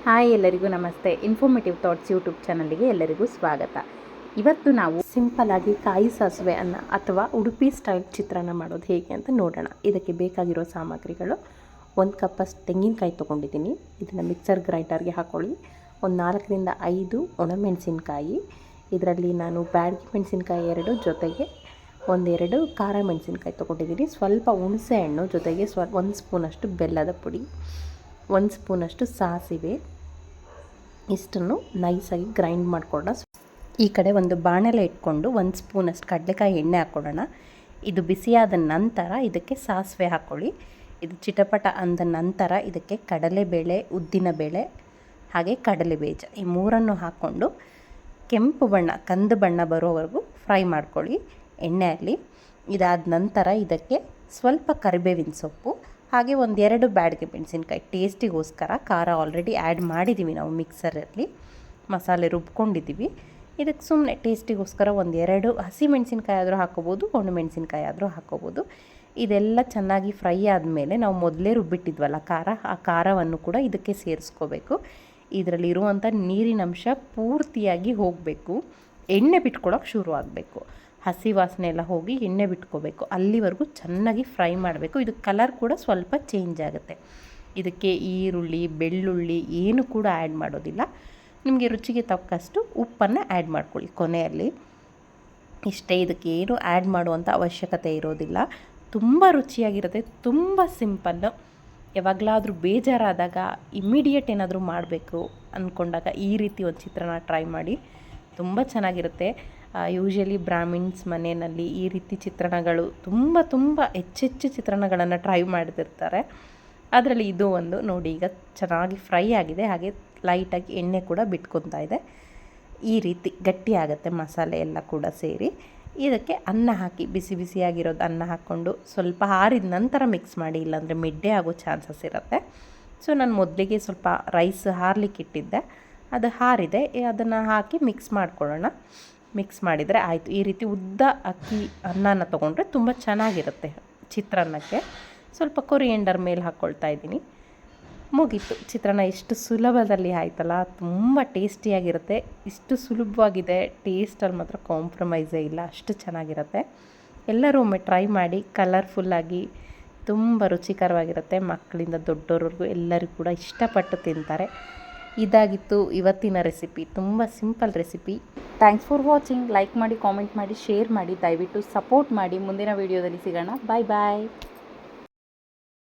Hi, ಎಲ್ಲರಿಗೂ ನಮಸ್ತೆ. Informative thoughts YouTube ಚಾನಲ್ಗೆ ಎಲ್ಲರಿಗೂ ಸ್ವಾಗತ. ಇವತ್ತು ನಾವು ಸಿಂಪಲ್ಲಾಗಿ ಕಾಯಿ ಸಾಸಿವೆ ಅನ್ನ ಅಥವಾ ಉಡುಪಿ ಸ್ಟೈಲ್ ಚಿತ್ರಾನ್ನ ಮಾಡೋದು ಹೇಗೆ ಅಂತ ನೋಡೋಣ. ಇದಕ್ಕೆ ಬೇಕಾಗಿರೋ ಸಾಮಗ್ರಿಗಳು: 1 ಕಪ್ಪಷ್ಟು ತೆಂಗಿನಕಾಯಿ ತೊಗೊಂಡಿದ್ದೀನಿ. ಇದನ್ನು ಮಿಕ್ಸರ್ ಗ್ರೈಂಡರ್ಗೆ ಹಾಕ್ಕೊಳ್ಳಿ. ಒಂದು 4ರಿಂದ 5 ಒಣಮೆಣಸಿನ್ಕಾಯಿ. ಇದರಲ್ಲಿ ನಾನು ಬ್ಯಾಡಗಿ ಮೆಣಸಿನ್ಕಾಯಿ 2 ಜೊತೆಗೆ 1-2 ಖಾರ ಮೆಣಸಿನ್ಕಾಯಿ ತೊಗೊಂಡಿದ್ದೀನಿ. ಸ್ವಲ್ಪ ಹುಣಸೆ ಹಣ್ಣು ಜೊತೆಗೆ 1 ಸ್ಪೂನಷ್ಟು ಬೆಲ್ಲದ ಪುಡಿ, 1 ಸ್ಪೂನಷ್ಟು ಸಾಸಿವೆ. ಇಷ್ಟನ್ನು ನೈಸಾಗಿ ಗ್ರೈಂಡ್ ಮಾಡ್ಕೊಳ್ಳೋಣ. ಈ ಕಡೆ ಒಂದು ಬಾಣಲೆ ಇಟ್ಕೊಂಡು 1 ಸ್ಪೂನಷ್ಟು ಕಡಲೆಕಾಯಿ ಎಣ್ಣೆ ಹಾಕ್ಕೊಳ್ಳೋಣ. ಇದು ಬಿಸಿಯಾದ ನಂತರ ಇದಕ್ಕೆ ಸಾಸಿವೆ ಹಾಕ್ಕೊಳ್ಳಿ. ಇದು ಚಿಟಪಟ ಅಂದ ನಂತರ ಇದಕ್ಕೆ ಕಡಲೆಬೇಳೆ, ಉದ್ದಿನಬೇಳೆ ಹಾಗೆ ಕಡಲೆಬೀಜ ಈ ಮೂರನ್ನು ಹಾಕ್ಕೊಂಡು ಕೆಂಪು ಬಣ್ಣ, ಕಂದು ಬಣ್ಣ ಬರೋವರೆಗೂ ಫ್ರೈ ಮಾಡ್ಕೊಳ್ಳಿ ಎಣ್ಣೆಯಲ್ಲಿ. ಇದಾದ ನಂತರ ಇದಕ್ಕೆ ಸ್ವಲ್ಪ ಕರಿಬೇವಿನ ಸೊಪ್ಪು ಹಾಗೆ 1-2 ಬ್ಯಾಡಗಿ ಮೆಣಸಿನ್ಕಾಯಿ ಟೇಸ್ಟಿಗೋಸ್ಕರ. ಖಾರ ಆಲ್ರೆಡಿ ಆ್ಯಡ್ ಮಾಡಿದ್ದೀವಿ ನಾವು ಮಿಕ್ಸರಲ್ಲಿ, ಮಸಾಲೆ ರುಬ್ಕೊಂಡಿದ್ದೀವಿ. ಇದಕ್ಕೆ ಸುಮ್ಮನೆ ಟೇಸ್ಟಿಗೋಸ್ಕರ 1-2 ಹಸಿ ಮೆಣಸಿನ್ಕಾಯಿ ಆದರೂ ಹಾಕ್ಕೋಬೋದು, ಒಣಮೆಣಸಿನ್ಕಾಯಿ ಆದರೂ ಹಾಕ್ಕೋಬೋದು. ಇದೆಲ್ಲ ಚೆನ್ನಾಗಿ ಫ್ರೈ ಆದಮೇಲೆ ನಾವು ಮೊದಲೇ ರುಬ್ಬಿಟ್ಟಿದ್ವಲ್ಲ ಖಾರ, ಆ ಖಾರವನ್ನು ಕೂಡ ಇದಕ್ಕೆ ಸೇರಿಸ್ಕೋಬೇಕು. ಇದರಲ್ಲಿ ಇರುವಂಥ ನೀರಿನಂಶ ಪೂರ್ತಿಯಾಗಿ ಹೋಗಬೇಕು, ಎಣ್ಣೆ ಬಿಟ್ಕೊಳ್ಳೋಕೆ ಶುರು ಆಗಬೇಕು. ಹಸಿ ವಾಸನೆ ಎಲ್ಲ ಹೋಗಿ ಎಣ್ಣೆ ಬಿಟ್ಕೋಬೇಕು, ಅಲ್ಲಿವರೆಗೂ ಚೆನ್ನಾಗಿ ಫ್ರೈ ಮಾಡಬೇಕು. ಇದು ಕಲರ್ ಕೂಡ ಸ್ವಲ್ಪ ಚೇಂಜ್ ಆಗುತ್ತೆ. ಇದಕ್ಕೆ ಈರುಳ್ಳಿ, ಬೆಳ್ಳುಳ್ಳಿ ಏನು ಕೂಡ ಆ್ಯಡ್ ಮಾಡೋದಿಲ್ಲ. ನಿಮಗೆ ರುಚಿಗೆ ತಕ್ಕಷ್ಟು ಉಪ್ಪನ್ನು ಆ್ಯಡ್ ಮಾಡ್ಕೊಳ್ಳಿ ಕೊನೆಯಲ್ಲಿ. ಇಷ್ಟೇ, ಇದಕ್ಕೆ ಏನು ಆ್ಯಡ್ ಮಾಡುವಂಥ ಅವಶ್ಯಕತೆ ಇರೋದಿಲ್ಲ. ತುಂಬ ರುಚಿಯಾಗಿರುತ್ತೆ, ತುಂಬ ಸಿಂಪಲ್ಲು. ಯಾವಾಗಲಾದರೂ ಬೇಜಾರಾದಾಗ, ಇಮ್ಮಿಡಿಯೇಟ್ ಏನಾದರೂ ಮಾಡಬೇಕು ಅಂದ್ಕೊಂಡಾಗ ಈ ರೀತಿ ಒಂದು ಚಿತ್ರಾನ್ನ ಟ್ರೈ ಮಾಡಿ, ತುಂಬ ಚೆನ್ನಾಗಿರುತ್ತೆ. ಯೂಶ್ವಲಿ ಬ್ರಾಹ್ಮಿನ್ಸ್ ಮನೆಯಲ್ಲಿ ಈ ರೀತಿ ಚಿತ್ರಾನ್ನಗಳು ತುಂಬ ಹೆಚ್ಚೆಚ್ಚು ಚಿತ್ರಾನ್ನಗಳನ್ನು ಟ್ರೈ ಮಾಡ್ತಿರ್ತಾರೆ. ಅದರಲ್ಲಿ ಇದು ಒಂದು ನೋಡಿ, ಈಗ ಚೆನ್ನಾಗಿ ಫ್ರೈ ಆಗಿದೆ, ಹಾಗೆ ಲೈಟಾಗಿ ಎಣ್ಣೆ ಕೂಡ ಬಿಟ್ಕೊತಾ ಇದೆ. ಈ ರೀತಿ ಗಟ್ಟಿ ಆಗುತ್ತೆ ಮಸಾಲೆ ಎಲ್ಲ ಕೂಡ ಸೇರಿ. ಇದಕ್ಕೆ ಅನ್ನ ಹಾಕಿ, ಬಿಸಿ ಬಿಸಿಯಾಗಿರೋದು ಅನ್ನ ಹಾಕ್ಕೊಂಡು ಸ್ವಲ್ಪ ಆರಿದ ನಂತರ ಮಿಕ್ಸ್ ಮಾಡಿ, ಇಲ್ಲಾಂದರೆ ಮಿಡ್ಡೆ ಆಗೋ ಚಾನ್ಸಸ್ ಇರುತ್ತೆ. ಸೊ ನಾನು ಮೊದಲಿಗೆ ಸ್ವಲ್ಪ ರೈಸ್ ಹಾರ್ಲಿಕ್ಕೆ ಇಟ್ಟಿದ್ದೆ, ಅದು ಹಾರಿದೆ. ಅದನ್ನು ಹಾಕಿ ಮಿಕ್ಸ್ ಮಾಡ್ಕೊಳ್ಳೋಣ. ಮಿಕ್ಸ್ ಮಾಡಿದರೆ ಆಯಿತು. ಈ ರೀತಿ ಉದ್ದ ಅಕ್ಕಿ ಅನ್ನನ ತೊಗೊಂಡ್ರೆ ತುಂಬ ಚೆನ್ನಾಗಿರುತ್ತೆ ಚಿತ್ರಾನ್ನಕ್ಕೆ. ಸ್ವಲ್ಪ ಕೊರಿಯಂಡರ್ ಮೇಲೆ ಹಾಕ್ಕೊಳ್ತಾ ಇದ್ದೀನಿ. ಮುಗೀತು, ಚಿತ್ರಾನ್ನ ಇಷ್ಟು ಸುಲಭದಲ್ಲಿ ಆಯ್ತಲ್ಲ, ತುಂಬ ಟೇಸ್ಟಿಯಾಗಿರುತ್ತೆ. ಇಷ್ಟು ಸುಲಭವಾಗಿದೆ, ಟೇಸ್ಟಲ್ಲಿ ಮಾತ್ರ ಕಾಂಪ್ರಮೈಸೇ ಇಲ್ಲ, ಅಷ್ಟು ಚೆನ್ನಾಗಿರುತ್ತೆ. ಎಲ್ಲರೂ ಒಮ್ಮೆ ಟ್ರೈ ಮಾಡಿ. ಕಲರ್ಫುಲ್ಲಾಗಿ ತುಂಬ ರುಚಿಕರವಾಗಿರುತ್ತೆ. ಮಕ್ಕಳಿಂದ ದೊಡ್ಡವ್ರಿಗೂ ಎಲ್ಲರಿಗೂ ಕೂಡ ಇಷ್ಟಪಟ್ಟು ತಿಂತಾರೆ. ಇದಾಗಿತ್ತು ಇವತ್ತಿನ ರೆಸಿಪಿ, ತುಂಬ simple recipe. Thanks for watching. Like ಮಾಡಿ, ಕಾಮೆಂಟ್ ಮಾಡಿ, ಶೇರ್ ಮಾಡಿ, ದಯವಿಟ್ಟು ಸಪೋರ್ಟ್ ಮಾಡಿ. ಮುಂದಿನ ವೀಡಿಯೋದಲ್ಲಿ ಸಿಗೋಣ. ಬಾಯ್ ಬಾಯ್.